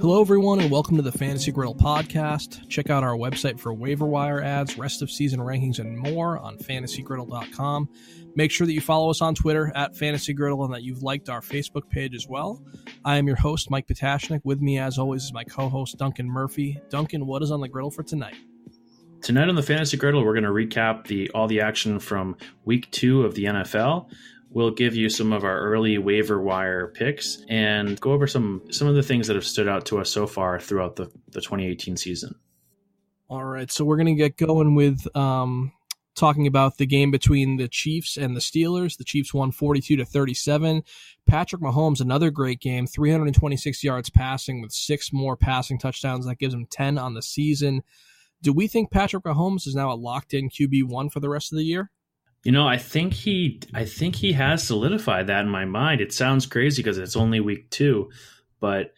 Hello, everyone, and welcome to the Fantasy Griddle podcast. Check out our website for waiver wire ads, rest of season rankings, and more on fantasygriddle.com. Make sure that you follow us on Twitter at fantasygriddle and that you've liked our Facebook page as well. I am your host, Mike Potashnik. With me, as always, is my co-host, Duncan Murphy. Duncan, what is on the griddle for tonight? Tonight on the Fantasy Griddle, we're going to recap all the action from Week 2 of the NFL. We'll give you some of our early waiver wire picks and go over some of the things that have stood out to us so far throughout the 2018 season. All right, so we're going to get going with talking about the game between the Chiefs and the Steelers. The Chiefs won 42-37. Patrick Mahomes, another great game, 326 yards passing with 6 more passing touchdowns. That gives him 10 on the season. Do we think Patrick Mahomes is now a locked-in QB1 for the rest of the year? You know, I think he has solidified that in my mind. It sounds crazy because it's only week 2, but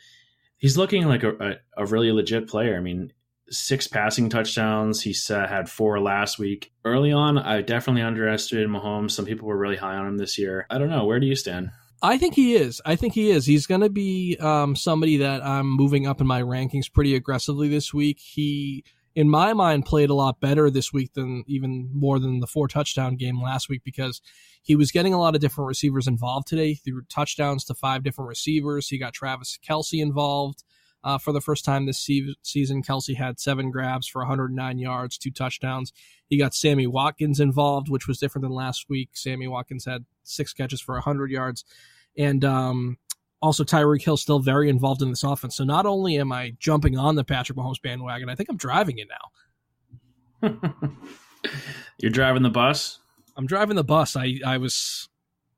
he's looking like a really legit player. I mean, 6 passing touchdowns. He had 4 last week. Early on, I definitely underestimated Mahomes. Some people were really high on him this year. I don't know. Where do you stand? I think he is. He's going to be somebody that I'm moving up in my rankings pretty aggressively this week. He, in my mind, played a lot better this week than even more than the 4-touchdown game last week because he was getting a lot of different receivers involved today. He threw touchdowns to 5 different receivers. He got Travis Kelce involved for the first time this season. Kelce had 7 grabs for 109 yards, 2 touchdowns. He got Sammy Watkins involved, which was different than last week. Sammy Watkins had 6 catches for 100 yards. And also, Tyreek Hill still very involved in this offense. So not only am I jumping on the Patrick Mahomes bandwagon, I think I'm driving it now. You're driving the bus? I'm driving the bus. I was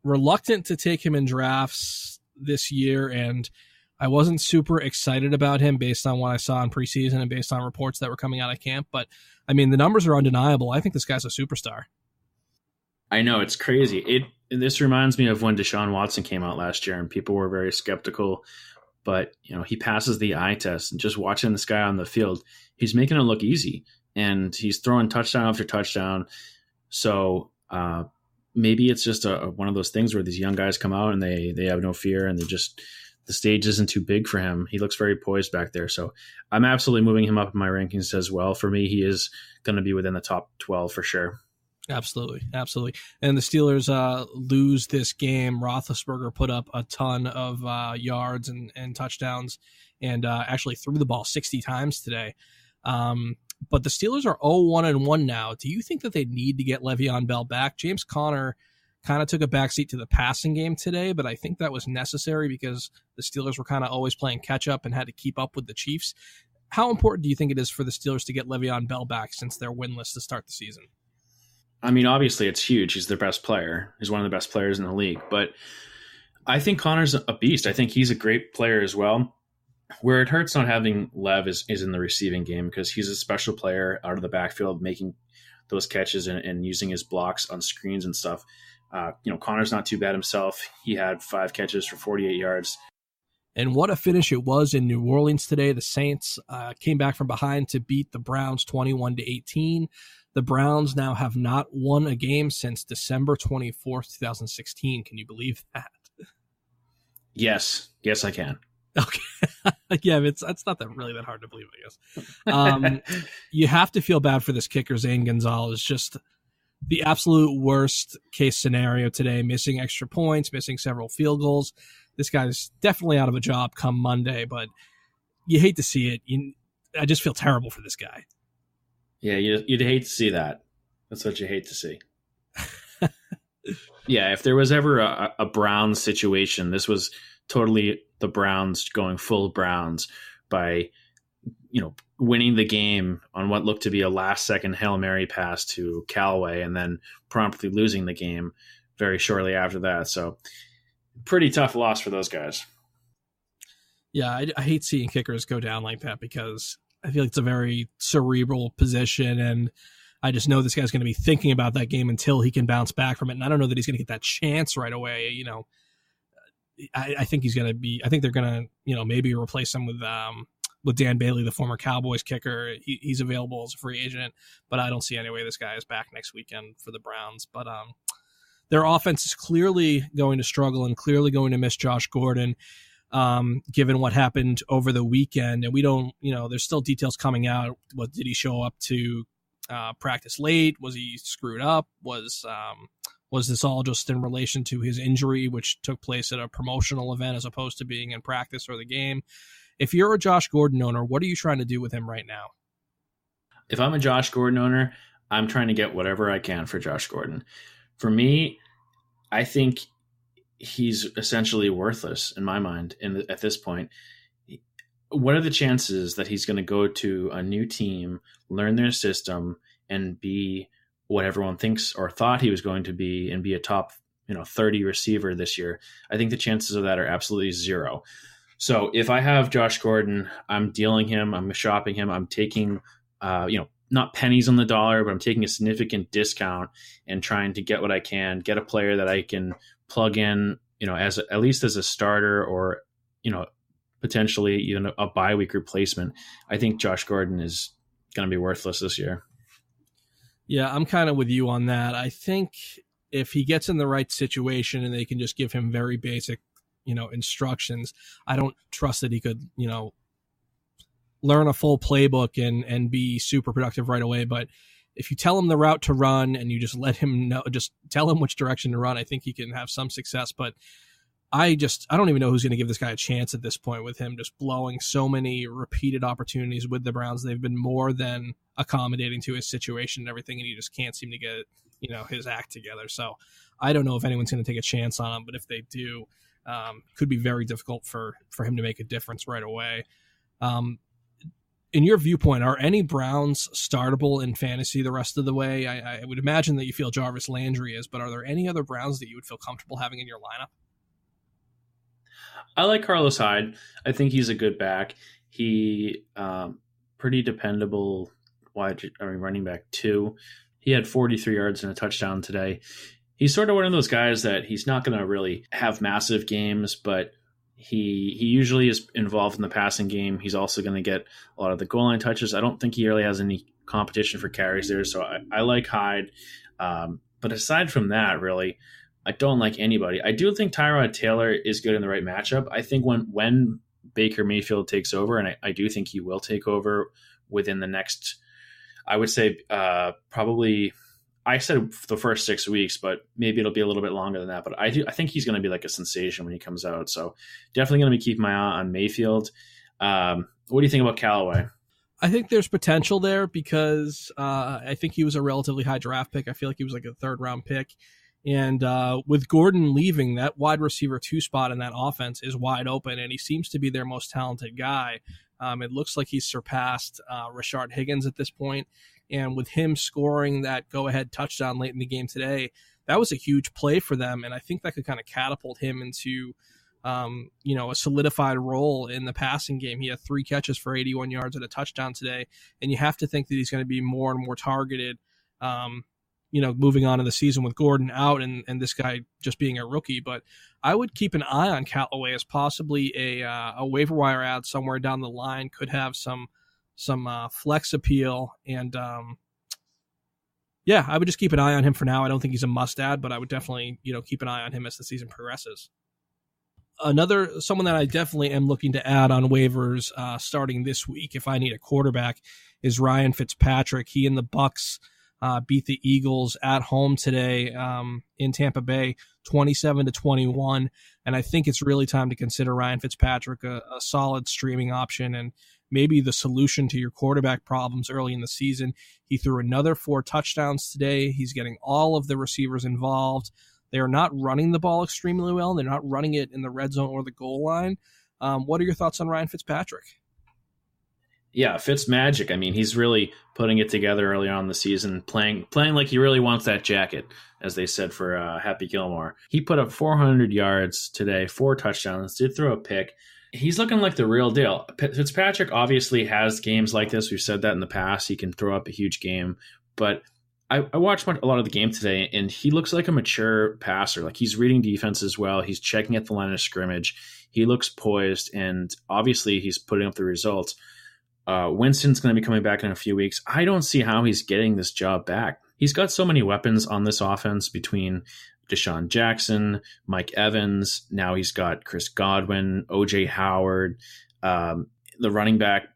reluctant to take him in drafts this year, and I wasn't super excited about him based on what I saw in preseason and based on reports that were coming out of camp. But, I mean, the numbers are undeniable. I think this guy's a superstar. I know, it's crazy. This reminds me of when Deshaun Watson came out last year and people were very skeptical, but you know, he passes the eye test, and just watching this guy on the field, he's making it look easy and he's throwing touchdown after touchdown. So maybe it's just one of those things where these young guys come out and they have no fear and the stage isn't too big for him. He looks very poised back there. So I'm absolutely moving him up in my rankings as well. For me, he is going to be within the top 12 for sure. Absolutely. And the Steelers lose this game. Roethlisberger put up a ton of yards and touchdowns and actually threw the ball 60 times today. But the Steelers are 0-1-1 now. Do you think that they need to get Le'Veon Bell back? James Conner kind of took a backseat to the passing game today, but I think that was necessary because the Steelers were kind of always playing catch-up and had to keep up with the Chiefs. How important do you think it is for the Steelers to get Le'Veon Bell back since they're winless to start the season? I mean, obviously it's huge. He's their best player. He's one of the best players in the league. But I think Connor's a beast. I think he's a great player as well. Where it hurts not having Lev is in the receiving game because he's a special player out of the backfield, making those catches and using his blocks on screens and stuff. Connor's not too bad himself. He had 5 catches for 48 yards. And what a finish it was in New Orleans today. The Saints came back from behind to beat the Browns 21-18. The Browns now have not won a game since December 24th, 2016. Can you believe that? Yes, I can. Okay. Yeah, it's not really that hard to believe, I guess. You have to feel bad for this kicker, Zane Gonzalez. Just the absolute worst case scenario today, missing extra points, missing several field goals. This guy's definitely out of a job come Monday, but you hate to see it. I just feel terrible for this guy. Yeah, you'd hate to see that. That's what you hate to see. Yeah, if there was ever a Browns situation, this was totally the Browns going full Browns by, winning the game on what looked to be a last-second Hail Mary pass to Callaway and then promptly losing the game very shortly after that. So pretty tough loss for those guys. Yeah, I hate seeing kickers go down like that because I feel like it's a very cerebral position, and I just know this guy's going to be thinking about that game until he can bounce back from it. And I don't know that he's going to get that chance right away. I think he's going to be. I think they're going to, maybe replace him with Dan Bailey, the former Cowboys kicker. He's available as a free agent, but I don't see any way this guy is back next weekend for the Browns. But their offense is clearly going to struggle and clearly going to miss Josh Gordon. given what happened over the weekend. And we don't, there's still details coming out. What did he show up to practice late? Was he screwed up? Was this all just in relation to his injury, which took place at a promotional event as opposed to being in practice or the game? If you're a Josh Gordon owner, what are you trying to do with him right now? If I'm a Josh Gordon owner, I'm trying to get whatever I can for Josh Gordon. For me, I think he's essentially worthless in my mind at this point. What are the chances that he's going to go to a new team, learn their system, and be what everyone thinks or thought he was going to be, and be a top 30 receiver this year? I think the chances of that are absolutely zero. So if I have Josh Gordon, I'm dealing him, I'm shopping him, I'm taking not pennies on the dollar, but I'm taking a significant discount and trying to get what I can, get a player that I can plug in, as at least as a starter, or potentially even a bye week replacement. I think Josh Gordon is going to be worthless this year. Yeah, I'm kind of with you on that. I think if he gets in the right situation and they can just give him very basic, instructions, I don't trust that he could, learn a full playbook and be super productive right away. But if you tell him the route to run and you just let him know, just tell him which direction to run, I think he can have some success. But I don't even know who's going to give this guy a chance at this point, with him just blowing so many repeated opportunities with the Browns. They've been more than accommodating to his situation and everything, and he just can't seem to get, his act together. So I don't know if anyone's going to take a chance on him, but if they do, could be very difficult for him to make a difference right away. In your viewpoint, are any Browns startable in fantasy the rest of the way? I would imagine that you feel Jarvis Landry is, but are there any other Browns that you would feel comfortable having in your lineup? I like Carlos Hyde. I think he's a good back. He pretty dependable running back too. He had 43 yards and a touchdown today. He's sort of one of those guys that he's not going to really have massive games, but he usually is involved in the passing game. He's also going to get a lot of the goal line touches. I don't think he really has any competition for carries there, so I like Hyde. But aside from that, really, I don't like anybody. I do think Tyrod Taylor is good in the right matchup. I think when Baker Mayfield takes over, and I do think he will take over within the next, I would say probably, I said the first 6 weeks, but maybe it'll be a little bit longer than that. But I think he's going to be like a sensation when he comes out. So definitely going to be keeping my eye on Mayfield. What do you think about Callaway? I think there's potential there because I think he was a relatively high draft pick. I feel like he was like a third-round pick. And with Gordon leaving, that wide receiver 2 spot in that offense is wide open, and he seems to be their most talented guy. It looks like he's surpassed Rashard Higgins at this point. And with him scoring that go-ahead touchdown late in the game today, that was a huge play for them. And I think that could kind of catapult him into, a solidified role in the passing game. He had 3 catches for 81 yards and a touchdown today. And you have to think that he's going to be more and more targeted, moving on in the season with Gordon out and this guy just being a rookie. But I would keep an eye on Callaway as possibly a waiver wire ad somewhere down the line. Could have some flex appeal. And I would just keep an eye on him for now. I don't think he's a must add, but I would definitely, keep an eye on him as the season progresses. Someone that I definitely am looking to add on waivers starting this week, if I need a quarterback, is Ryan Fitzpatrick. He and the Bucks beat the Eagles at home today in Tampa Bay, 27-21. And I think it's really time to consider Ryan Fitzpatrick a solid streaming option and maybe the solution to your quarterback problems early in the season. He threw another 4 touchdowns today. He's getting all of the receivers involved. They are not running the ball extremely well. They're not running it in the red zone or the goal line. What are your thoughts on Ryan Fitzpatrick? Yeah, Fitz magic. I mean, he's really putting it together early on in the season, playing like he really wants that jacket, as they said for Happy Gilmore. He put up 400 yards today, 4 touchdowns, did throw a pick. He's looking like the real deal. Fitzpatrick obviously has games like this. We've said that in the past. He can throw up a huge game. But I watched a lot of the game today, and he looks like a mature passer. Like, he's reading defenses well. He's checking at the line of scrimmage. He looks poised, and obviously he's putting up the results. Winston's going to be coming back in a few weeks. I don't see how he's getting this job back. He's got so many weapons on this offense between, Deshaun Jackson, Mike Evans. Now he's got Chris Godwin, OJ Howard, the running back,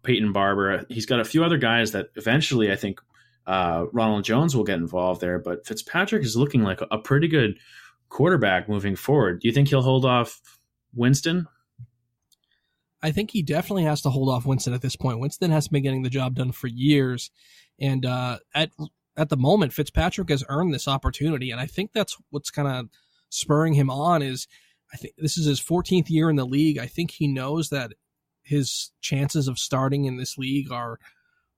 Peyton Barber. He's got a few other guys that eventually I think Ronald Jones will get involved there. But Fitzpatrick is looking like a pretty good quarterback moving forward. Do you think he'll hold off Winston? I think he definitely has to hold off Winston at this point. Winston has been getting the job done for years. And at the moment, Fitzpatrick has earned this opportunity. And I think that's what's kind of spurring him on is I think this is his 14th year in the league. I think he knows that his chances of starting in this league are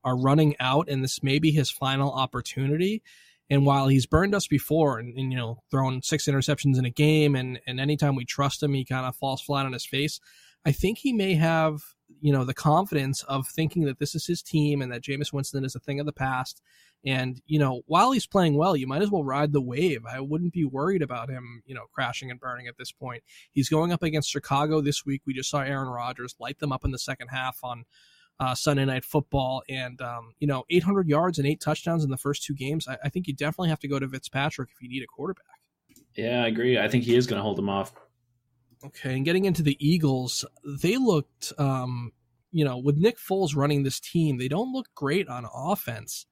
running out, and this may be his final opportunity. And while he's burned us before and thrown 6 interceptions in a game, and anytime we trust him, he kind of falls flat on his face, I think he may have, the confidence of thinking that this is his team and that Jameis Winston is a thing of the past. And, while he's playing well, you might as well ride the wave. I wouldn't be worried about him, crashing and burning at this point. He's going up against Chicago this week. We just saw Aaron Rodgers light them up in the second half on Sunday Night Football. And, 800 yards and 8 touchdowns in the first 2 games. I think you definitely have to go to Fitzpatrick if you need a quarterback. Yeah, I agree. I think he is going to hold him off. Okay, and getting into the Eagles, they looked, with Nick Foles running this team, they don't look great on offense.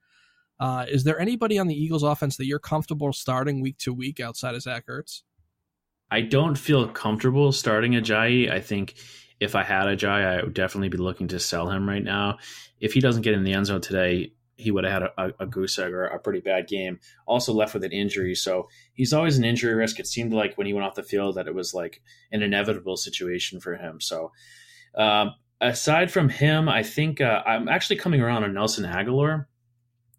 Is there anybody on the Eagles offense that you're comfortable starting week to week outside of Zach Ertz? I don't feel comfortable starting Ajayi. I think if I had Ajayi, I would definitely be looking to sell him right now. If he doesn't get in the end zone today, he would have had a goose egg or a pretty bad game. Also left with an injury, so he's always an injury risk. It seemed like when he went off the field that it was like an inevitable situation for him. So aside from him, I think I'm actually coming around on Nelson Aguilar.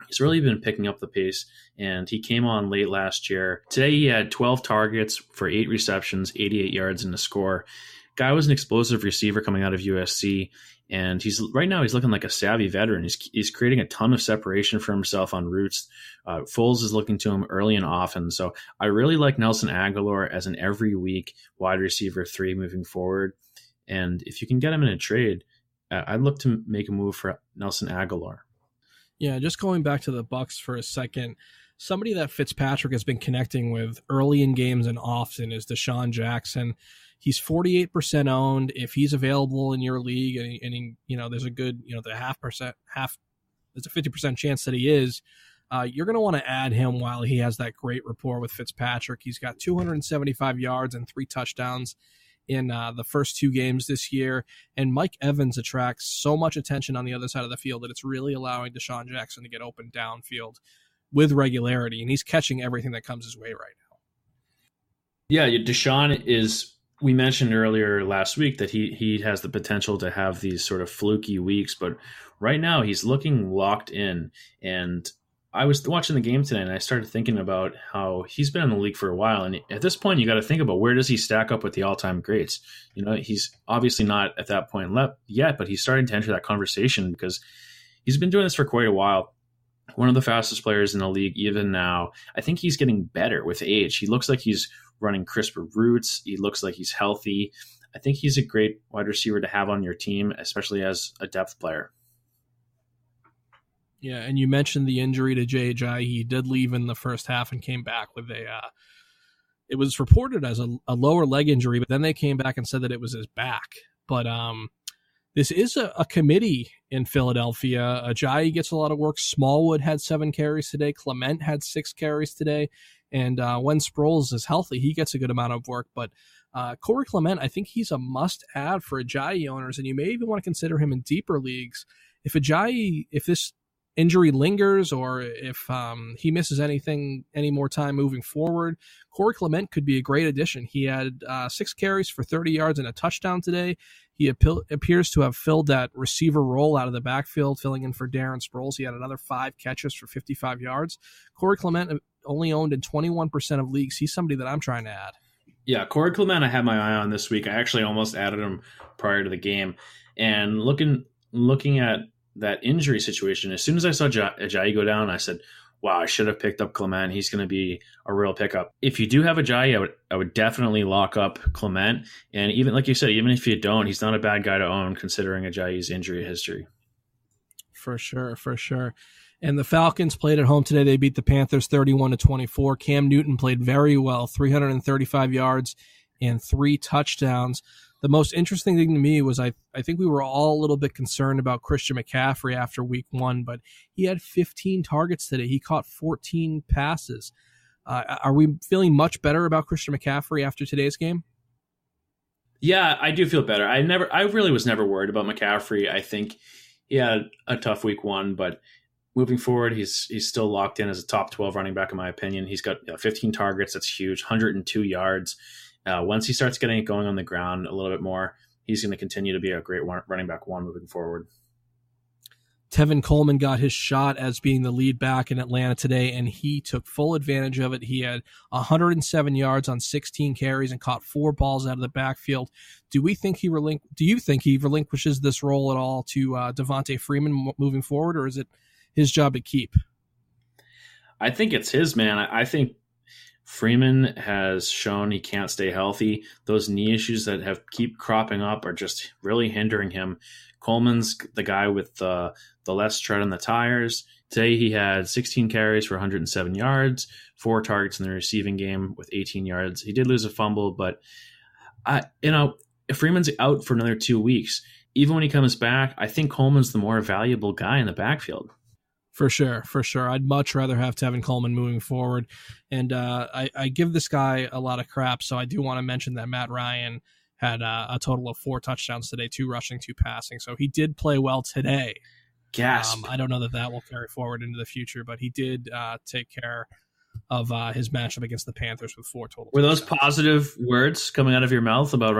He's really been picking up the pace, and he came on late last year. Today he had 12 targets for 8 receptions, 88 yards, and a score. Guy was an explosive receiver coming out of USC, and he's looking like a savvy veteran. He's creating a ton of separation for himself on routes. Foles is looking to him early and often. So I really like Nelson Aguilar as an every week wide receiver 3 moving forward. And if you can get him in a trade, I'd look to make a move for Nelson Aguilar. Yeah, just going back to the Bucs for a second, somebody that Fitzpatrick has been connecting with early in games and often is Deshaun Jackson. He's 48% owned. If he's available in your league, and there's a good, there's a 50% chance that he is. You're going to want to add him while he has that great rapport with Fitzpatrick. He's got 275 yards and 3 touchdowns in the first 2 games this year. And Mike Evans attracts so much attention on the other side of the field that it's really allowing Deshaun Jackson to get open downfield with regularity. And he's catching everything that comes his way right now. Yeah, Deshaun is, we mentioned earlier last week that he has the potential to have these sort of fluky weeks, but right now he's looking locked in. And I was watching the game today and I started thinking about how he's been in the league for a while. And at this point, you got to think about where does he stack up with the all-time greats? He's obviously not at that point yet, but he's starting to enter that conversation because he's been doing this for quite a while. One of the fastest players in the league, even now. I think he's getting better with age. He looks like he's running crisper routes. He looks like he's healthy. I think he's a great wide receiver to have on your team, especially as a depth player. Yeah, and you mentioned the injury to J.J. He did leave in the first half and came back with it was reported as a lower leg injury, but then they came back and said that it was his back. But this is a committee in Philadelphia. Ajayi gets a lot of work. Smallwood had 7 carries today. Clement had 6 carries today. And when Sproles is healthy, he gets a good amount of work. But Corey Clement, I think he's a must-add for Ajayi owners, and you may even want to consider him in deeper leagues. If this injury lingers or if he misses any more time moving forward, Corey Clement could be a great addition. He had 6 carries for 30 yards and a touchdown today. He appears to have filled that receiver role out of the backfield, filling in for Darren Sproles. He had another 5 catches for 55 yards. Corey Clement only owned in 21% of leagues. He's somebody that I'm trying to add. Yeah, Corey Clement I had my eye on this week. I actually almost added him prior to the game. And looking at that injury situation, as soon as I saw Ajayi go down, I said, wow, I should have picked up Clement. He's going to be a real pickup. If you do have Ajayi, I would definitely lock up Clement. And even like you said, even if you don't, he's not a bad guy to own considering Ajayi's injury history. For sure, for sure. And the Falcons played at home today. They beat the Panthers 31-24. Cam Newton played very well, 335 yards and 3 touchdowns. The most interesting thing to me was I think we were all a little bit concerned about Christian McCaffrey after week 1, but he had 15 targets today. He caught 14 passes. Are we feeling much better about Christian McCaffrey after today's game? Yeah, I do feel better. I really was never worried about McCaffrey. I think he had a tough week 1, but moving forward, he's still locked in as a top 12 running back, in my opinion. He's got 15 targets. That's huge. 102 yards. Once he starts getting it going on the ground a little bit more, he's going to continue to be a great running back 1 moving forward. Tevin Coleman got his shot as being the lead back in Atlanta today, and he took full advantage of it. He had 107 yards on 16 carries and caught 4 balls out of the backfield. Do you think he relinquishes this role at all to Devontae Freeman moving forward, or is it his job to keep? I think it's his, man. I think Freeman has shown he can't stay healthy. Those knee issues that keep cropping up are just really hindering him. Coleman's the guy with the less tread on the tires. Today he had 16 carries for 107 yards, 4 targets in the receiving game with 18 yards. He did lose a fumble, but if Freeman's out for another 2 weeks, even when he comes back, I think Coleman's the more valuable guy in the backfield. For sure. I'd much rather have Tevin Coleman moving forward. And I give this guy a lot of crap, so I do want to mention that Matt Ryan had a total of 4 touchdowns today, 2 rushing, 2 passing. So he did play well today. Gasp. I don't know that will carry forward into the future, but he did take care of his matchup against the Panthers with 4 total Were touchdowns. those positive words coming out of your mouth about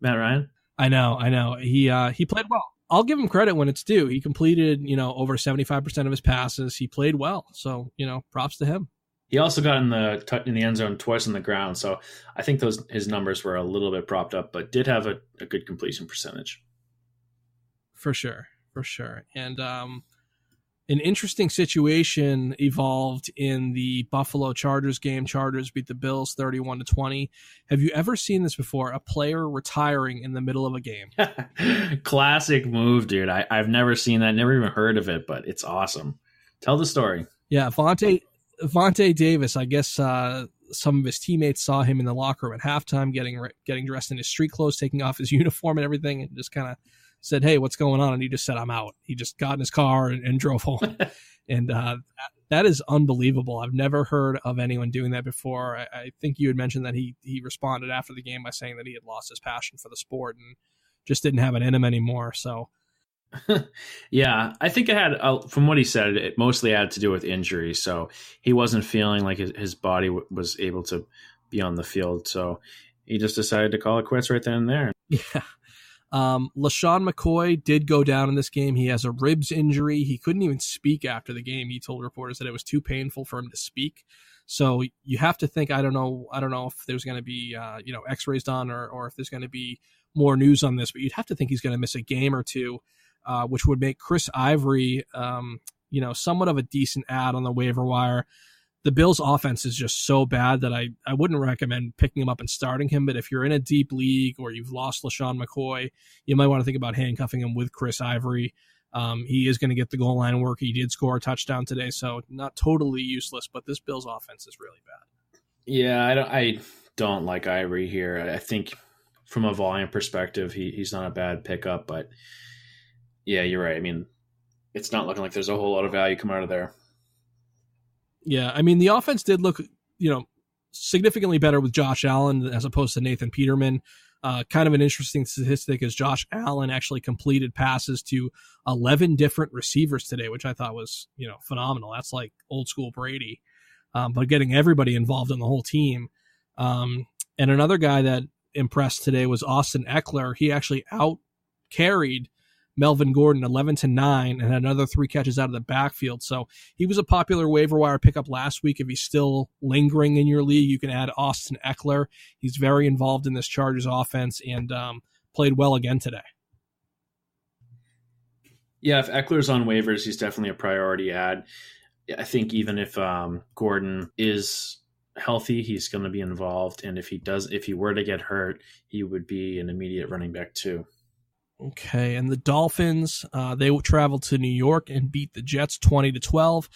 Matt Ryan? I know. He played well. I'll give him credit when it's due. He completed, over 75% of his passes. He played well. So, props to him. He also got in the end zone twice on the ground. So I think his numbers were a little bit propped up, but did have a good completion percentage. For sure. And an interesting situation evolved in the Buffalo Chargers game. Chargers beat the Bills 31-20. Have you ever seen this before? A player retiring in the middle of a game? Classic move, dude. I've never seen that, never even heard of it, but it's awesome. Tell the story. Yeah, Vontae Davis, I guess some of his teammates saw him in the locker room at halftime getting dressed in his street clothes, taking off his uniform and everything, and just kind of said, "Hey, what's going on?" And he just said, "I'm out." He just got in his car and drove home. And that is unbelievable. I've never heard of anyone doing that before. I think you had mentioned that he responded after the game by saying that he had lost his passion for the sport and just didn't have it in him anymore. So, yeah, I think it had, from what he said, it mostly had to do with injury. So he wasn't feeling like his body was able to be on the field. So he just decided to call it quits right then and there. Yeah. LaShawn McCoy did go down in this game. He has a ribs injury. He couldn't even speak after the game. He told reporters that it was too painful for him to speak. So you have to think, I don't know if there's going to be, x-rays done or if there's going to be more news on this, but you'd have to think he's going to miss a game or two, which would make Chris Ivory, somewhat of a decent ad on the waiver wire. The Bills' offense is just so bad that I wouldn't recommend picking him up and starting him. But if you're in a deep league or you've lost LaShawn McCoy, you might want to think about handcuffing him with Chris Ivory. He is going to get the goal line work. He did score a touchdown today, so not totally useless, but this Bills' offense is really bad. Yeah, I don't like Ivory here. I think from a volume perspective, he's not a bad pickup, but yeah, you're right. I mean, it's not looking like there's a whole lot of value come out of there. Yeah, I mean, the offense did look, significantly better with Josh Allen as opposed to Nathan Peterman. Kind of an interesting statistic is Josh Allen actually completed passes to 11 different receivers today, which I thought was, phenomenal. That's like old school Brady, but getting everybody involved in the whole team. And another guy that impressed today was Austin Eckler. He actually out-carried Melvin Gordon 11-9 and had another 3 catches out of the backfield. So he was a popular waiver wire pickup last week. If he's still lingering in your league, you can add Austin Eckler. He's very involved in this Chargers offense and played well again today. Yeah, if Eckler's on waivers, he's definitely a priority add. I think even if Gordon is healthy, he's going to be involved. And if he were to get hurt, he would be an immediate running back too. Okay, and the Dolphins, they traveled to New York and beat the Jets 20-12.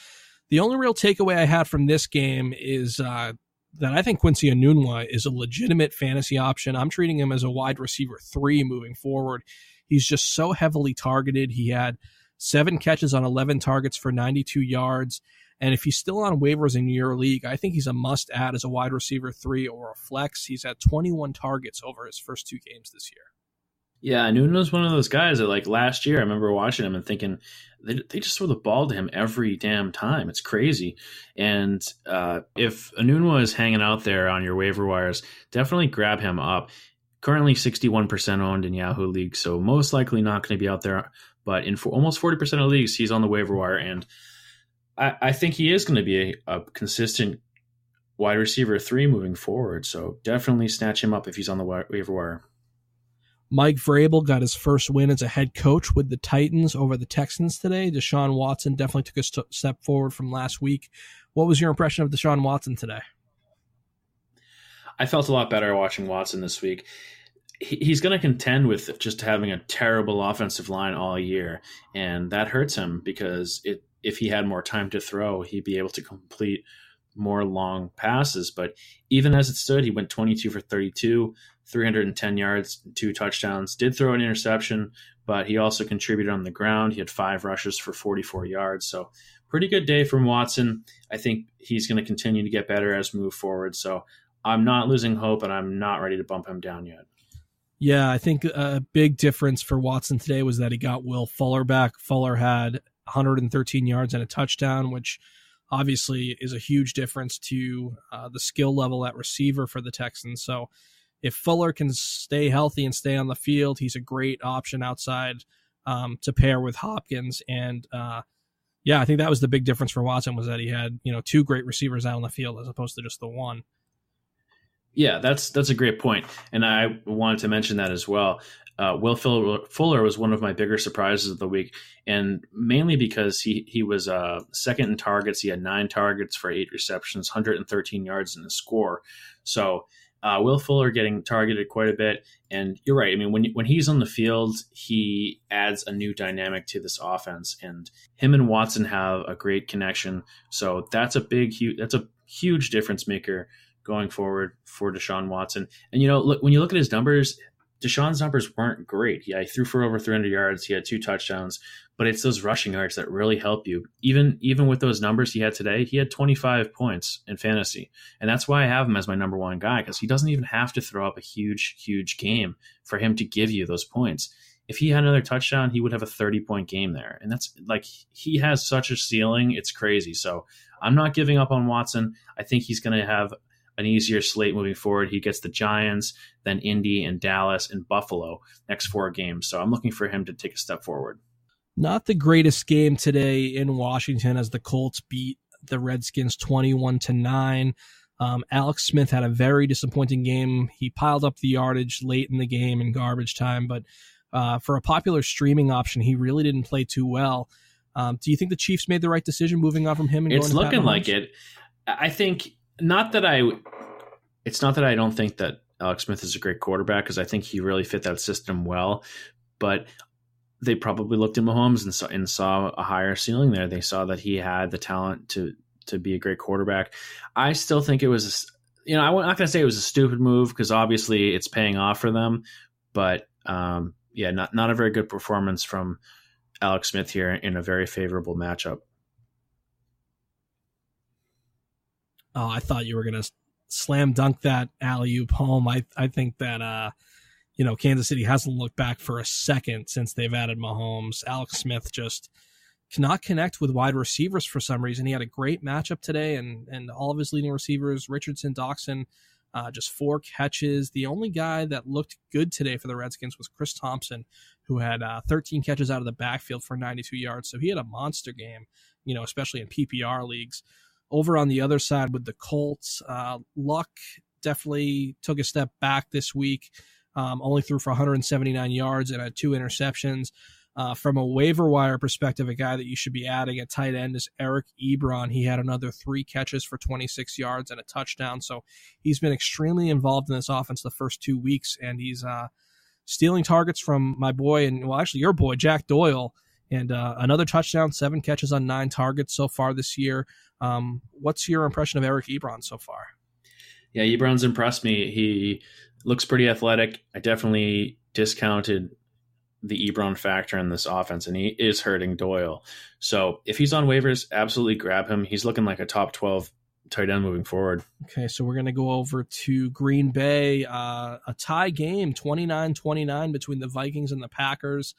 The only real takeaway I had from this game is that I think Quincy Enunwa is a legitimate fantasy option. I'm treating him as a wide receiver 3 moving forward. He's just so heavily targeted. He had 7 catches on 11 targets for 92 yards. And if he's still on waivers in your league, I think he's a must-add as a wide receiver 3 or a flex. He's had 21 targets over his first 2 games this year. Yeah, Nuno's one of those guys that, like, last year, I remember watching him and thinking, they just throw the ball to him every damn time. It's crazy. And if Enunwa is hanging out there on your waiver wires, definitely grab him up. Currently 61% owned in Yahoo leagues, so most likely not going to be out there. But in almost 40% of leagues, he's on the waiver wire. And I think he is going to be a consistent wide receiver 3 moving forward. So definitely snatch him up if he's on the waiver wire. Mike Vrabel got his first win as a head coach with the Titans over the Texans today. Deshaun Watson definitely took a step forward from last week. What was your impression of Deshaun Watson today? I felt a lot better watching Watson this week. He's going to contend with just having a terrible offensive line all year, and that hurts him because if he had more time to throw, he'd be able to complete more long passes. But even as it stood, he went 22 for 32, 310 yards, 2 touchdowns, did throw an interception, but he also contributed on the ground. He had 5 rushes for 44 yards. So pretty good day from Watson. I think he's going to continue to get better as we move forward. So I'm not losing hope, and I'm not ready to bump him down yet. Yeah, I think a big difference for Watson today was that he got Will Fuller back. Fuller had 113 yards and a touchdown, which obviously is a huge difference to the skill level at receiver for the Texans. So if Fuller can stay healthy and stay on the field, he's a great option outside to pair with Hopkins. And I think that was the big difference for Watson, was that he had 2 great receivers out on the field as opposed to just the one. Yeah, that's a great point. And I wanted to mention that as well. Will Fuller was one of my bigger surprises of the week, and mainly because he was second in targets. He had 9 targets for 8 receptions, 113 yards in a score. So Will Fuller getting targeted quite a bit. And you're right. I mean, when he's on the field, he adds a new dynamic to this offense, and him and Watson have a great connection. So that's a huge difference maker going forward for Deshaun Watson. And, when you look at his numbers, Deshaun's numbers weren't great. Yeah, he threw for over 300 yards. He had 2 touchdowns, but it's those rushing yards that really help you. Even with those numbers he had today, he had 25 points in fantasy. And that's why I have him as my number 1 guy, because he doesn't even have to throw up a huge, huge game for him to give you those points. If he had another touchdown, he would have a 30-point game there. And that's like, he has such a ceiling. It's crazy. So I'm not giving up on Watson. I think he's going to have an easier slate moving forward. He gets the Giants, then Indy and Dallas and Buffalo next 4 games. So I'm looking for him to take a step forward. Not the greatest game today in Washington as the Colts beat the Redskins 21-9. Alex Smith had a very disappointing game. He piled up the yardage late in the game in garbage time, but for a popular streaming option, he really didn't play too well. Do you think the Chiefs made the right decision moving on from him? And it's looking like it. I think it's not that I don't think that Alex Smith is a great quarterback, because I think he really fit that system well, but they probably looked at Mahomes and saw a higher ceiling there. They saw that he had the talent to be a great quarterback. I still think it was, I'm not going to say it was a stupid move, because obviously it's paying off for them, but not a very good performance from Alex Smith here in a very favorable matchup. Oh, I thought you were going to slam dunk that alley-oop home. I think that, Kansas City hasn't looked back for a second since they've added Mahomes. Alex Smith just cannot connect with wide receivers for some reason. He had a great matchup today, and all of his leading receivers, Richardson, Doxson, just 4 catches. The only guy that looked good today for the Redskins was Chris Thompson, who had 13 catches out of the backfield for 92 yards. So he had a monster game, especially in PPR leagues. Over on the other side with the Colts, Luck definitely took a step back this week. Only threw for 179 yards and had 2 interceptions. From a waiver wire perspective, a guy that you should be adding at tight end is Eric Ebron. He had another 3 catches for 26 yards and a touchdown. So he's been extremely involved in this offense the first 2 weeks, and he's stealing targets from my boy, and well, actually your boy, Jack Doyle, and another touchdown, 7 catches on 9 targets so far this year. What's your impression of Eric Ebron so far? Yeah, Ebron's impressed me. He looks pretty athletic. I definitely discounted the Ebron factor in this offense, and he is hurting Doyle. So if he's on waivers, absolutely grab him. He's looking like a top 12 tight end moving forward. Okay, so we're going to go over to Green Bay, a tie game, 29-29 between the Vikings and the Packers.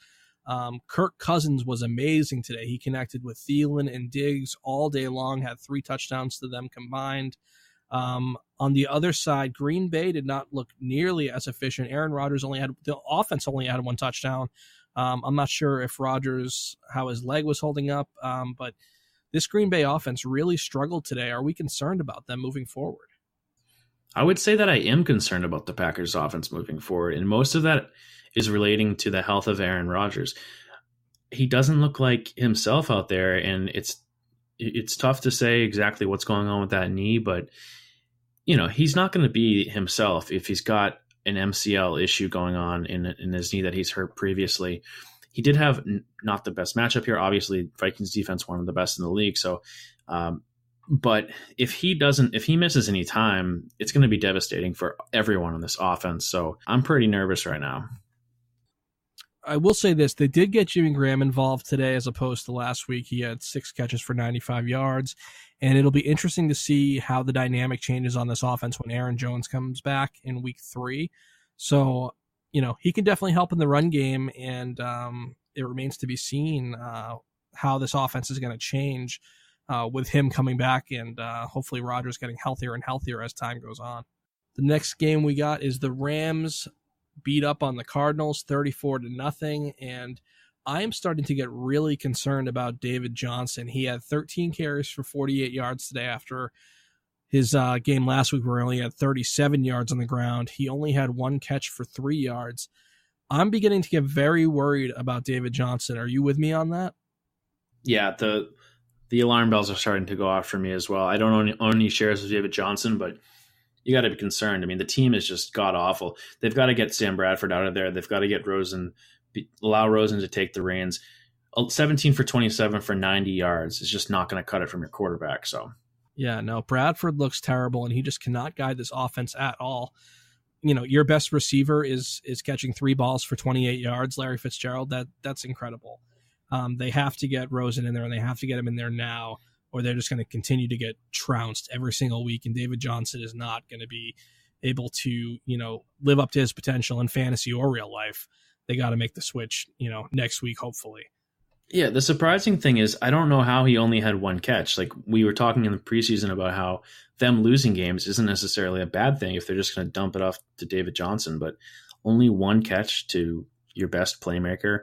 Kirk Cousins was amazing today. He connected with Thielen and Diggs all day long, had 3 touchdowns to them combined. On the other side, Green Bay did not look nearly as efficient. Aaron Rodgers the offense only had 1 touchdown. I'm not sure if Rodgers, how his leg was holding up, but this Green Bay offense really struggled today. Are we concerned about them moving forward? I would say that I am concerned about the Packers offense moving forward, and most of that is relating to the health of Aaron Rodgers. He doesn't look like himself out there, and it's tough to say exactly what's going on with that knee, but he's not going to be himself if he's got an MCL issue going on in his knee that he's hurt previously. He did have not the best matchup here. Obviously, Vikings defense, one of the best in the league. So, but if he misses any time, it's going to be devastating for everyone on this offense. So I'm pretty nervous right now. I will say this. They did get Jimmy Graham involved today as opposed to last week. He had 6 catches for 95 yards. And it'll be interesting to see how the dynamic changes on this offense when Aaron Jones comes back in week 3. So, he can definitely help in the run game, and it remains to be seen how this offense is going to change with him coming back, and hopefully Rodgers getting healthier and healthier as time goes on. The next game we got is the Rams beat up on the Cardinals 34-0, and I am starting to get really concerned about David Johnson. He had 13 carries for 48 yards today after his game last week where he only had 37 yards on the ground. He only had 1 catch for 3 yards. I'm beginning to get very worried about David Johnson. Are you with me on that? Yeah, the alarm bells are starting to go off for me as well. I don't own any shares of David Johnson, but you got to be concerned. I mean, the team is just god-awful. They've got to get Sam Bradford out of there. They've got to get allow Rosen to take the reins. 17 for 27 for 90 yards is just not going to cut it from your quarterback. So, yeah, no, Bradford looks terrible, and he just cannot guide this offense at all. Your best receiver is catching 3 balls for 28 yards, Larry Fitzgerald. That's incredible. They have to get Rosen in there, and they have to get him in there now, or they're just going to continue to get trounced every single week, and David Johnson is not going to be able to, live up to his potential in fantasy or real life. They got to make the switch, next week, hopefully. Yeah, the surprising thing is I don't know how he only had 1 catch. Like we were talking in the preseason about how them losing games isn't necessarily a bad thing if they're just going to dump it off to David Johnson, but only 1 catch to your best playmaker.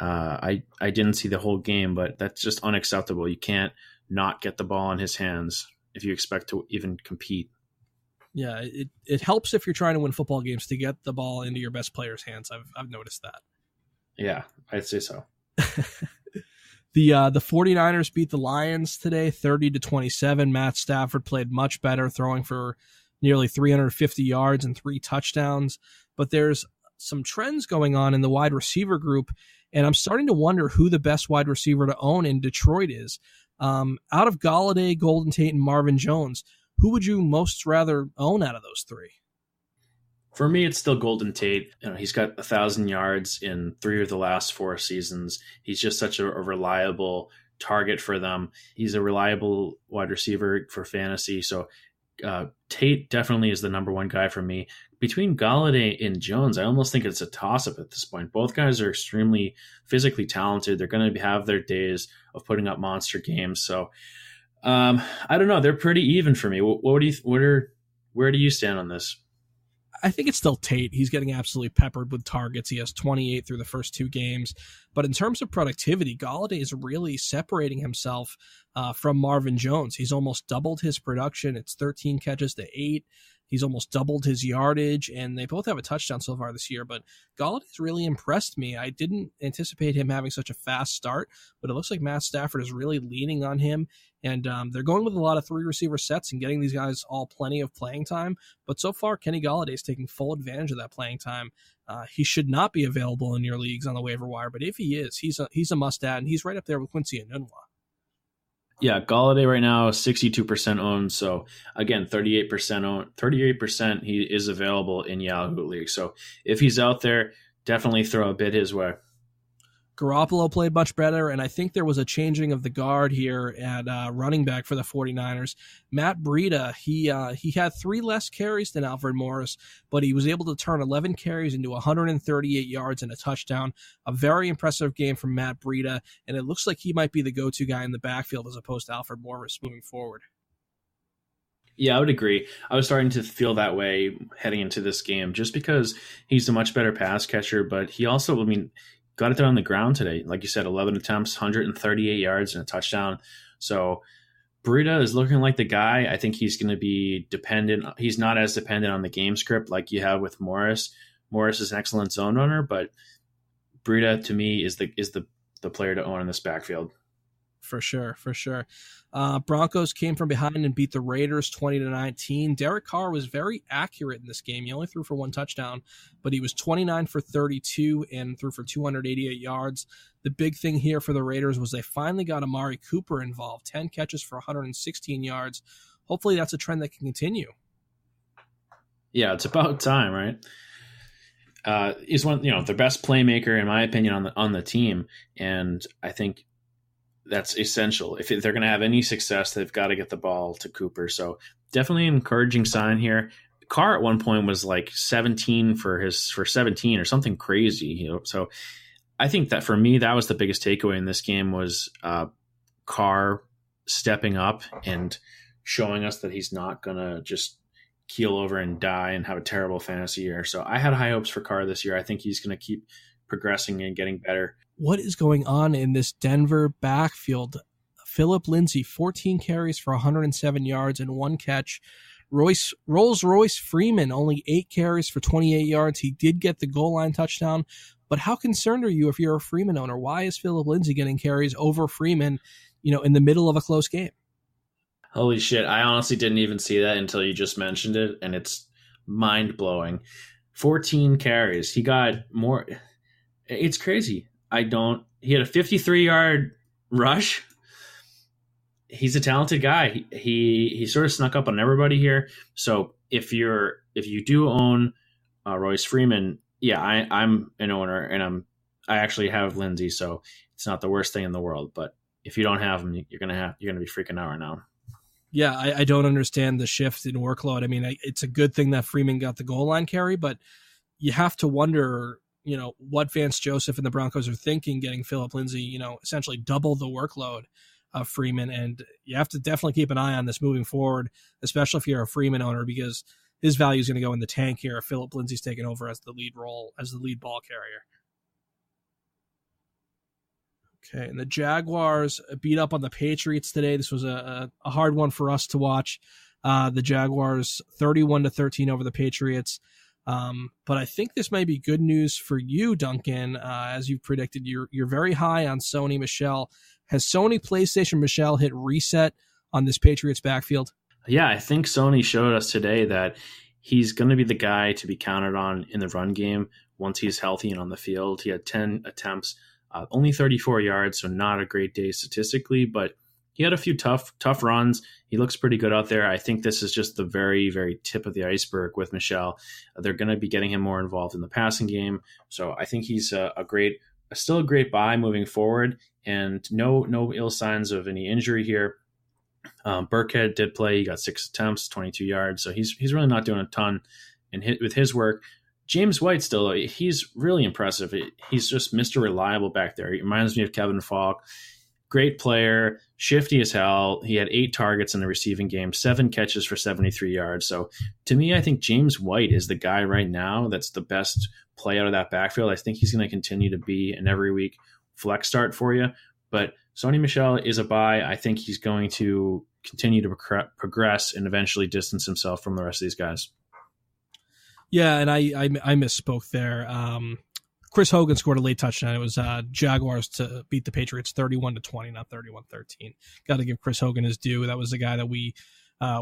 I didn't see the whole game, but that's just unacceptable. You can't not get the ball in his hands if you expect to even compete. Yeah, it helps if you're trying to win football games to get the ball into your best player's hands. I've noticed that. Yeah, I'd say so. The 49ers beat the Lions today 30-27. Matt Stafford played much better, throwing for nearly 350 yards and 3 touchdowns. But there's some trends going on in the wide receiver group, and I'm starting to wonder who the best wide receiver to own in Detroit is. Out of Golladay, Golden Tate, and Marvin Jones, who would you most rather own out of those 3? For me, it's still Golden Tate. He's got 1,000 yards in 3 of the last 4 seasons. He's just such a reliable target for them. He's a reliable wide receiver for fantasy. So Tate definitely is the number 1 guy for me. Between Golladay and Jones, I almost think it's a toss-up at this point. Both guys are extremely physically talented. They're going to have their days of putting up monster games. So I don't know. They're pretty even for me. Where do you stand on this? I think it's still Tate. He's getting absolutely peppered with targets. He has 28 through the first 2 games. But in terms of productivity, Golladay is really separating himself from Marvin Jones. He's almost doubled his production. It's 13 catches to 8. He's almost doubled his yardage, and they both have a touchdown so far this year. But Galladay's really impressed me. I didn't anticipate him having such a fast start, but it looks like Matt Stafford is really leaning on him. And they're going with a lot of 3-receiver sets and getting these guys all plenty of playing time. But so far, Kenny Galladay is taking full advantage of that playing time. He should not be available in your leagues on the waiver wire, but if he is, he's a must-add, and he's right up there with Quincy Enunwa. Yeah, Galladay right now 62% owned. So again, 38% owned. 38% he is available in Yahoo League. So if he's out there, definitely throw a bit his way. Garoppolo played much better, and I think there was a changing of the guard here at running back for the 49ers. Matt Breida, he had 3 less carries than Alfred Morris, but he was able to turn 11 carries into 138 yards and a touchdown. A very impressive game from Matt Breida, and it looks like he might be the go-to guy in the backfield as opposed to Alfred Morris moving forward. Yeah, I would agree. I was starting to feel that way heading into this game just because he's a much better pass catcher, but he also, got it there on the ground today. Like you said, 11 attempts, 138 yards, and a touchdown. So Breida is looking like the guy. I think he's going to be dependent. He's not as dependent on the game script like you have with Morris. Morris is an excellent zone runner, but Breida to me is the player to own in this backfield. For sure. Broncos came from behind and beat the Raiders 20-19. Derek Carr was very accurate in this game. He only threw for 1 touchdown, but he was 29 for 32 and threw for 288 yards. The big thing here for the Raiders was they finally got Amari Cooper involved. 10 catches for 116 yards. Hopefully that's a trend that can continue. Yeah, it's about time, right? He's one, their best playmaker in my opinion on the team, and I think that's essential. If they're going to have any success, they've got to get the ball to Cooper. So definitely an encouraging sign here. Carr at one point was like 17 for 17 or something crazy. So I think that for me, that was the biggest takeaway in this game was Carr stepping up and showing us that he's not going to just keel over and die and have a terrible fantasy year. So I had high hopes for Carr this year. I think he's going to keep progressing and getting better. What is going on in this Denver backfield? Phillip Lindsay, 14 carries for 107 yards and 1 catch. Rolls-Royce Freeman, only 8 carries for 28 yards. He did get the goal line touchdown, but how concerned are you if you're a Freeman owner? Why is Phillip Lindsay getting carries over Freeman, in the middle of a close game? Holy shit. I honestly didn't even see that until you just mentioned it, and it's mind-blowing. 14 carries. He got more. It's crazy. He had a 53-yard rush. He's a talented guy. He sort of snuck up on everybody here. So if you do own Royce Freeman, yeah, I'm an owner, and I actually have Lindsay, so it's not the worst thing in the world. But if you don't have him, you're gonna be freaking out right now. Yeah, I don't understand the shift in workload. I mean, it's a good thing that Freeman got the goal line carry, but you have to wonder, what Vance Joseph and the Broncos are thinking, getting Phillip Lindsay, essentially double the workload of Freeman. And you have to definitely keep an eye on this moving forward, especially if you're a Freeman owner, because his value is going to go in the tank here if Phillip Lindsay's taken over as the lead ball carrier. Okay, and the Jaguars beat up on the Patriots today. This was a hard one for us to watch. The Jaguars 31-13 over the Patriots. But I think this might be good news for you, Duncan. As you predicted, you're very high on Sony Michel. Has Sony PlayStation Michel hit reset on this Patriots backfield? Yeah, I think Sony showed us today that he's going to be the guy to be counted on in the run game once he's healthy and on the field. He had 10 attempts, only 34 yards, so not a great day statistically, but he had a few tough runs. He looks pretty good out there. I think this is just the very, very tip of the iceberg with Michel. They're going to be getting him more involved in the passing game. So I think he's still a great buy moving forward, and no ill signs of any injury here. Burkhead did play. He got 6 attempts, 22 yards. So he's really not doing a ton with his work. James White still, he's really impressive. He's just Mr. Reliable back there. He reminds me of Kevin Falk. Great player, shifty as hell. He had 8 targets in the receiving game, 7 catches for 73 yards. So to me, I think James White is the guy right now that's the best play out of that backfield. I think he's going to continue to be an every week flex start for you. But Sony Michel is a buy. I think he's going to continue to progress and eventually distance himself from the rest of these guys. Yeah, and I misspoke there. Chris Hogan scored a late touchdown. It was Jaguars to beat the Patriots 31-20, not 31-13. Got to give Chris Hogan his due. That was the guy that we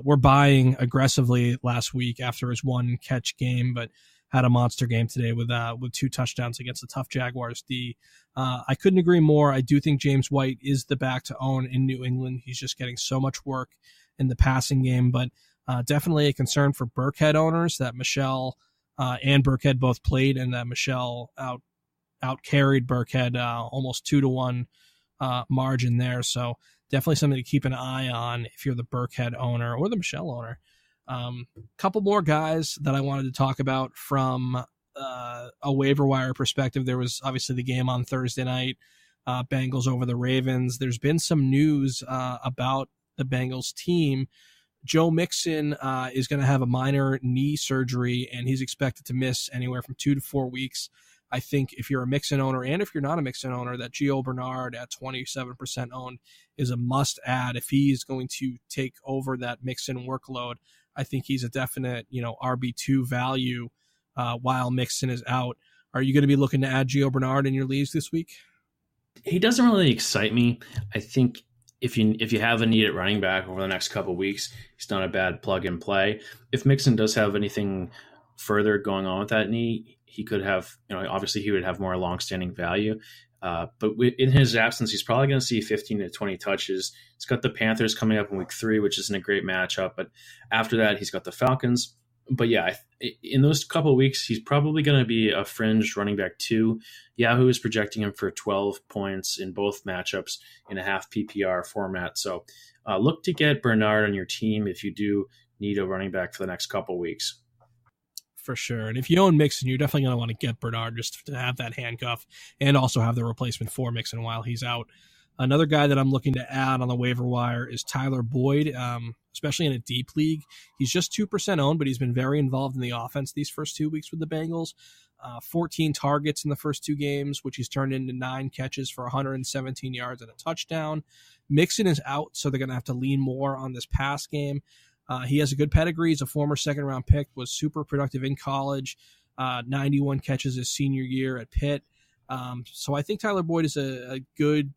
were buying aggressively last week after his one catch game, but had a monster game today with 2 touchdowns against the tough Jaguars D. I couldn't agree more. I do think James White is the back to own in New England. He's just getting so much work in the passing game, but definitely a concern for Burkhead owners that Michelle and Burkhead both played, and that Michelle out carried Burkhead almost 2-1 margin there. So definitely something to keep an eye on if you're the Burkhead owner or the Michelle owner. Couple more guys that I wanted to talk about from a waiver wire perspective. There was obviously the game on Thursday night, Bengals over the Ravens. There's been some news about the Bengals team. Joe Mixon is going to have a minor knee surgery, and he's expected to miss anywhere from 2 to 4 weeks. I think if you're a Mixon owner, and if you're not a Mixon owner, that Gio Bernard at 27% owned is a must add. If he's going to take over that Mixon workload, I think he's a definite, RB2 value while Mixon is out. Are you going to be looking to add Gio Bernard in your leagues this week? He doesn't really excite me. I think if you have a need at running back over the next couple of weeks, he's not a bad plug and play. If Mixon does have anything further going on with that knee, he could have, obviously he would have more long-standing value. But in his absence, he's probably going to see 15 to 20 touches. He's got the Panthers coming up in week 3, which isn't a great matchup. But after that, he's got the Falcons. But yeah, in those couple of weeks, he's probably going to be a fringe running back 2. Yahoo is projecting him for 12 points in both matchups in a half PPR format. So look to get Bernard on your team if you do need a running back for the next couple of weeks. For sure. And if you own Mixon, you're definitely going to want to get Bernard just to have that handcuff and also have the replacement for Mixon while he's out. Another guy that I'm looking to add on the waiver wire is Tyler Boyd, especially in a deep league. He's just 2% owned, but he's been very involved in the offense these first 2 weeks with the Bengals. 14 targets in the first 2 games, which he's turned into 9 catches for 117 yards and a touchdown. Mixon is out, so they're going to have to lean more on this pass game. He has a good pedigree. He's a former second-round pick, was super productive in college, 91 catches his senior year at Pitt. So I think Tyler Boyd is a good,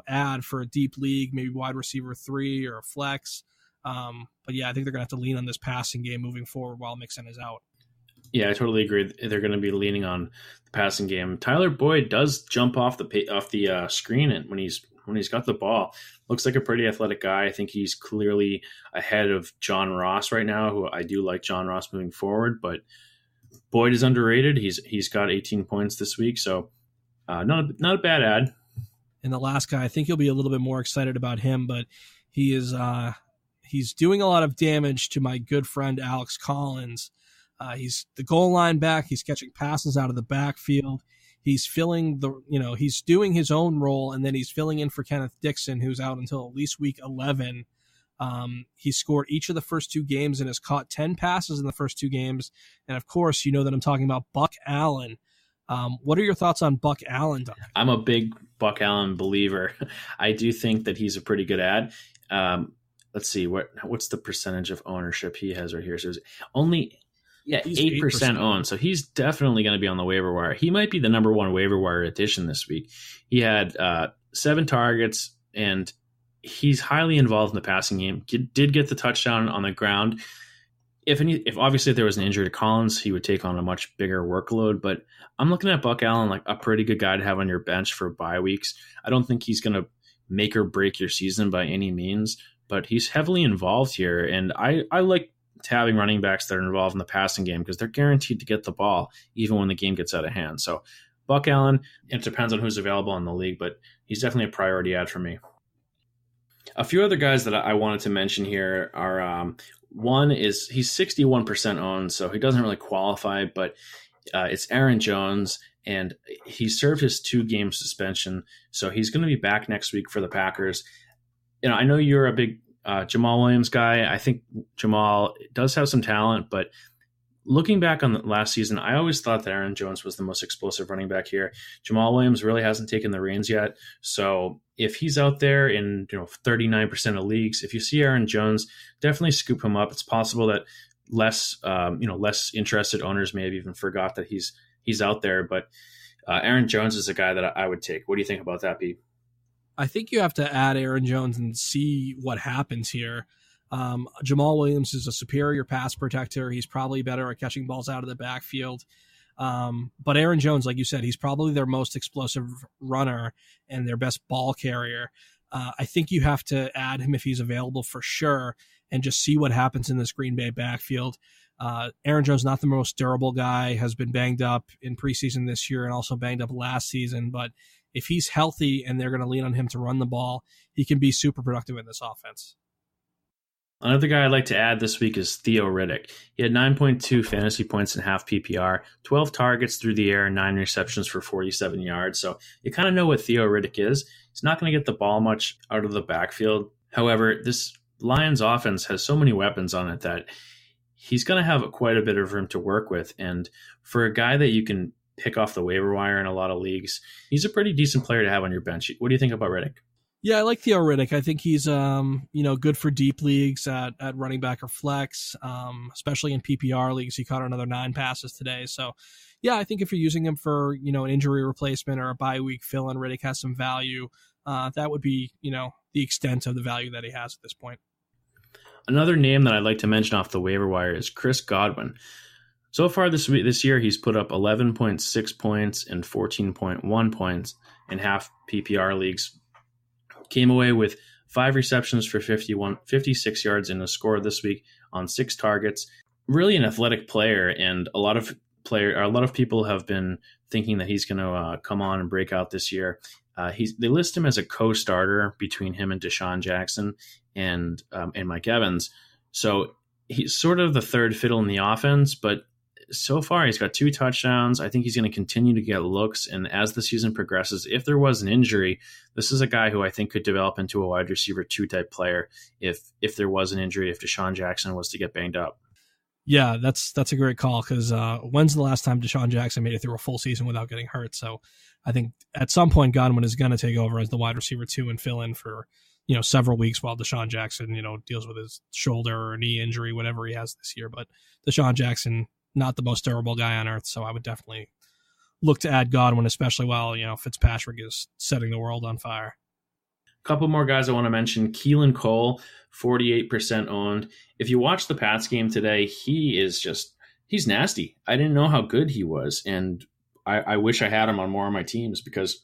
add for a deep league, maybe wide receiver 3 or a flex. But yeah, I think they're going to have to lean on this passing game moving forward while Mixon is out. Yeah, I totally agree. They're going to be leaning on the passing game. Tyler Boyd does jump off the screen and when he's got the ball. Looks like a pretty athletic guy. I think he's clearly ahead of John Ross right now, who I do like John Ross moving forward, but Boyd is underrated. He's got 18 points this week, so not a bad ad. And the last guy, I think you'll be a little bit more excited about him, but he's doing a lot of damage to my good friend Alex Collins. He's the goal line back. He's catching passes out of the backfield. He's he's doing his own role, and then he's filling in for Kenneth Dixon, who's out until at least week 11. He scored each of the first 2 games and has caught 10 passes in the first 2 games. And of course, you know that I'm talking about Buck Allen. What are your thoughts on Buck Allen, Doug? I'm a big Buck Allen believer. I do think that he's a pretty good ad. Let's see, what's the percentage of ownership he has right here? So he's 8% owned. So he's definitely going to be on the waiver wire. He might be the number 1 waiver wire addition this week. He had 7 targets, and he's highly involved in the passing game. Did get the touchdown on the ground. If obviously if there was an injury to Collins, he would take on a much bigger workload. But I'm looking at Buck Allen like a pretty good guy to have on your bench for bye weeks. I don't think he's going to make or break your season by any means, but he's heavily involved here. And I like having running backs that are involved in the passing game because they're guaranteed to get the ball even when the game gets out of hand. So Buck Allen, it depends on who's available in the league, but he's definitely a priority ad for me. A few other guys that I wanted to mention here are one is he's 61% owned, so he doesn't really qualify, but it's Aaron Jones, and he served his 2-game suspension, so he's going to be back next week for the Packers. I know you're a big Jamal Williams guy. I think Jamal does have some talent, but looking back on the last season, I always thought that Aaron Jones was the most explosive running back here. Jamal Williams really hasn't taken the reins yet. So if he's out there in 39% of leagues, if you see Aaron Jones, definitely scoop him up. It's possible that less interested owners may have even forgot that he's out there. But Aaron Jones is a guy that I would take. What do you think about that, Pete? I think you have to add Aaron Jones and see what happens here. Jamal Williams is a superior pass protector. He's probably better at catching balls out of the backfield. But Aaron Jones, like you said, he's probably their most explosive runner and their best ball carrier. I think you have to add him if he's available for sure and just see what happens in this Green Bay backfield. Aaron Jones, not the most durable guy, has been banged up in preseason this year and also banged up last season. But if he's healthy and they're going to lean on him to run the ball, he can be super productive in this offense. Another guy I'd like to add this week is Theo Riddick. He had 9.2 fantasy points in half PPR, 12 targets through the air, and 9 receptions for 47 yards. So you kind of know what Theo Riddick is. He's not going to get the ball much out of the backfield. However, this Lions offense has so many weapons on it that he's going to have quite a bit of room to work with. And for a guy that you can pick off the waiver wire in a lot of leagues, he's a pretty decent player to have on your bench. What do you think about Riddick? Yeah, I like Theo Riddick. I think he's good for deep leagues at running back or flex, especially in PPR leagues. He caught another 9 passes today. So, yeah, I think if you're using him for an injury replacement or a bye week fill-in, Riddick has some value. That would be the extent of the value that he has at this point. Another name that I'd like to mention off the waiver wire is Chris Godwin. So far this year, he's put up 11.6 points and 14.1 points in half PPR leagues. Came away with 5 receptions for 56 yards and a score this week on 6 targets. Really an athletic player, and a lot of people have been thinking that he's going to come on and break out this year. They list him as a co-starter between him and Deshaun Jackson and Mike Evans. So he's sort of the third fiddle in the offense, but so far he's got 2 touchdowns. I think he's going to continue to get looks. And as the season progresses, if there was an injury, this is a guy who I think could develop into a wide receiver 2 type player if there was an injury, if Deshaun Jackson was to get banged up. Yeah, that's a great call because when's the last time Deshaun Jackson made it through a full season without getting hurt? So I think at some point Godwin is going to take over as the wide receiver 2 and fill in for several weeks while Deshaun Jackson deals with his shoulder or knee injury, whatever he has this year. But Deshaun Jackson, not the most durable guy on earth, so I would definitely look to add Godwin, especially while Fitzpatrick is setting the world on fire. A couple more guys I want to mention. Keelan Cole, 48% owned. If you watch the Pats game today, he's nasty. I didn't know how good he was, and I wish I had him on more of my teams because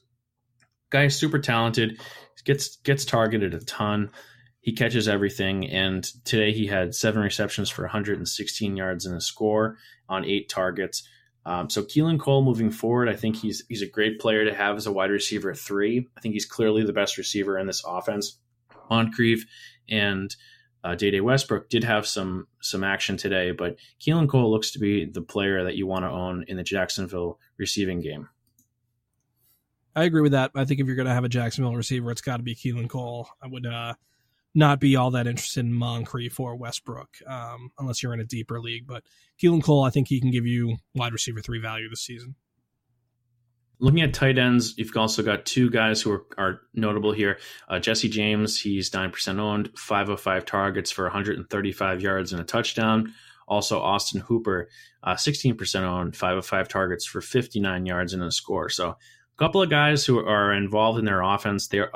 guy is super talented, gets targeted a ton. He catches everything, and today he had 7 receptions for 116 yards and a score on 8 targets. So Keelan Cole moving forward, I think he's a great player to have as a wide receiver 3. I think he's clearly the best receiver in this offense. Moncrief and Dede Westbrook did have some action today, but Keelan Cole looks to be the player that you want to own in the Jacksonville receiving game. I agree with that. I think if you're going to have a Jacksonville receiver, it's got to be Keelan Cole. I would not be all that interested in Moncrief or Westbrook unless you're in a deeper league. But Keelan Cole, I think he can give you wide receiver 3 value this season. Looking at tight ends, you've also got 2 guys who are notable here. Jesse James, he's 9% owned, 5 of 5 targets for 135 yards and a touchdown. Also Austin Hooper, 16% owned, 5 of 5 targets for 59 yards and a score. So a couple of guys who are involved in their offense. They're,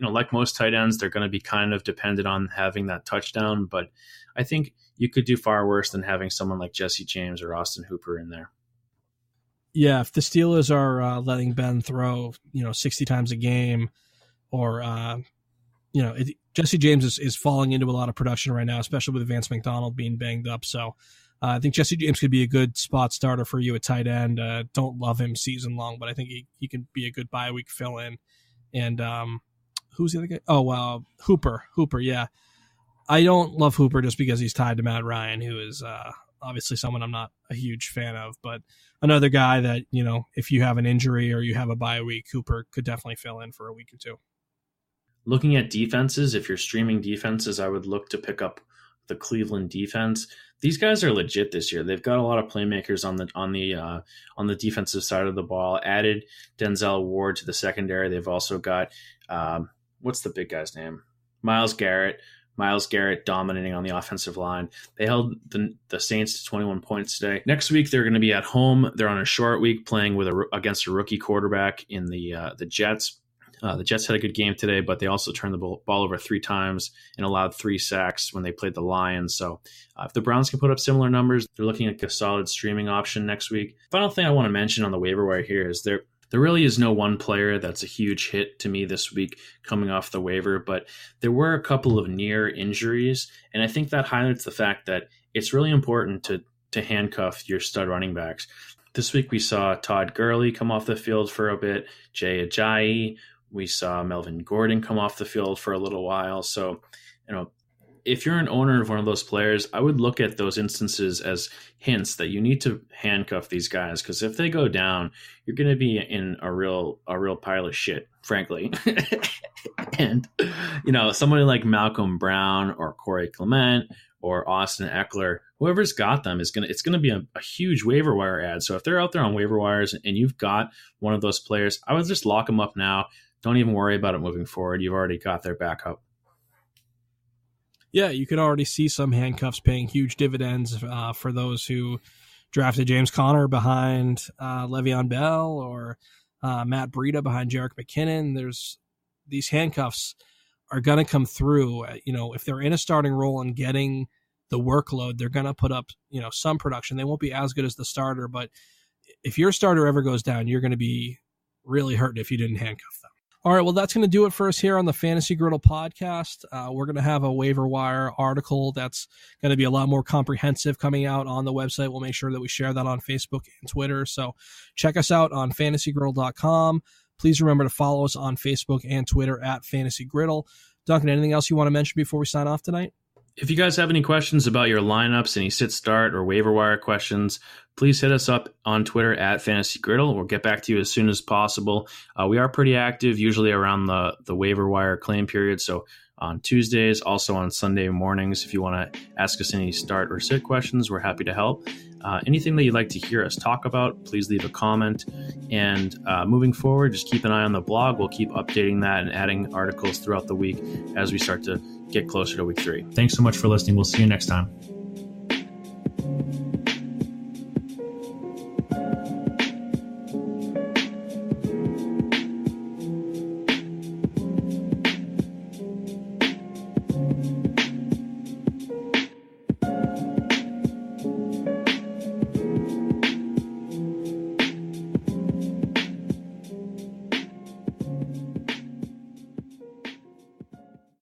like most tight ends, they're going to be kind of dependent on having that touchdown. But I think you could do far worse than having someone like Jesse James or Austin Hooper in there. Yeah, if the Steelers are letting Ben throw, 60 times a game, or Jesse James is falling into a lot of production right now, especially with Vance McDonald being banged up. So I think Jesse James could be a good spot starter for you at tight end. Don't love him season long, but I think he can be a good bye week fill in. And who's the other guy? Oh, Hooper. Yeah, I don't love Hooper just because he's tied to Matt Ryan, who is obviously someone I'm not a huge fan of, but another guy that, if you have an injury or you have a bye week, Hooper could definitely fill in for a week or 2. Looking at defenses, if you're streaming defenses, I would look to pick up the Cleveland defense. These guys are legit this year. They've got a lot of playmakers on the defensive side of the ball. Added Denzel Ward to the secondary. They've also got what's the big guy's name? Myles Garrett. Myles Garrett dominating on the offensive line. They held the Saints to 21 points today. Next week they're going to be at home. They're on a short week playing against a rookie quarterback in the Jets. The Jets had a good game today, but they also turned the ball over 3 times and allowed 3 sacks when they played the Lions. So if the Browns can put up similar numbers, they're looking at a solid streaming option next week. Final thing I want to mention on the waiver wire here is there really is no one player that's a huge hit to me this week coming off the waiver, but there were a couple of near injuries, and I think that highlights the fact that it's really important to handcuff your stud running backs. This week we saw Todd Gurley come off the field for a bit, Jay Ajayi. We saw Melvin Gordon come off the field for a little while. So, if you're an owner of one of those players, I would look at those instances as hints that you need to handcuff these guys, because if they go down, you're going to be in a real pile of shit, frankly. And, somebody like Malcolm Brown or Corey Clement or Austin Eckler, whoever's got them it's going to be a huge waiver wire ad. So if they're out there on waiver wires and you've got one of those players, I would just lock them up now. Don't even worry about it moving forward. You've already got their backup. Yeah, you could already see some handcuffs paying huge dividends for those who drafted James Conner behind Le'Veon Bell or Matt Breida behind Jerick McKinnon. These handcuffs are going to come through. If they're in a starting role and getting the workload, they're going to put up some production. They won't be as good as the starter, but if your starter ever goes down, you're going to be really hurt if you didn't handcuff them. All right, well, that's going to do it for us here on the Fantasy Griddle podcast. We're going to have a waiver wire article that's going to be a lot more comprehensive coming out on the website. We'll make sure that we share that on Facebook and Twitter. So check us out on fantasygriddle.com. Please remember to follow us on Facebook and Twitter at Fantasy Griddle. Duncan, anything else you want to mention before we sign off tonight? If you guys have any questions about your lineups, any sit start or waiver wire questions, please hit us up on Twitter at Fantasy Griddle. We'll get back to you as soon as possible. We are pretty active, usually around the waiver wire claim period. So on Tuesdays, also on Sunday mornings, if you want to ask us any start or sit questions, we're happy to help. Anything that you'd like to hear us talk about, please leave a comment. And moving forward, just keep an eye on the blog. We'll keep updating that and adding articles throughout the week as we start to get closer to week 3. Thanks so much for listening. We'll see you next time.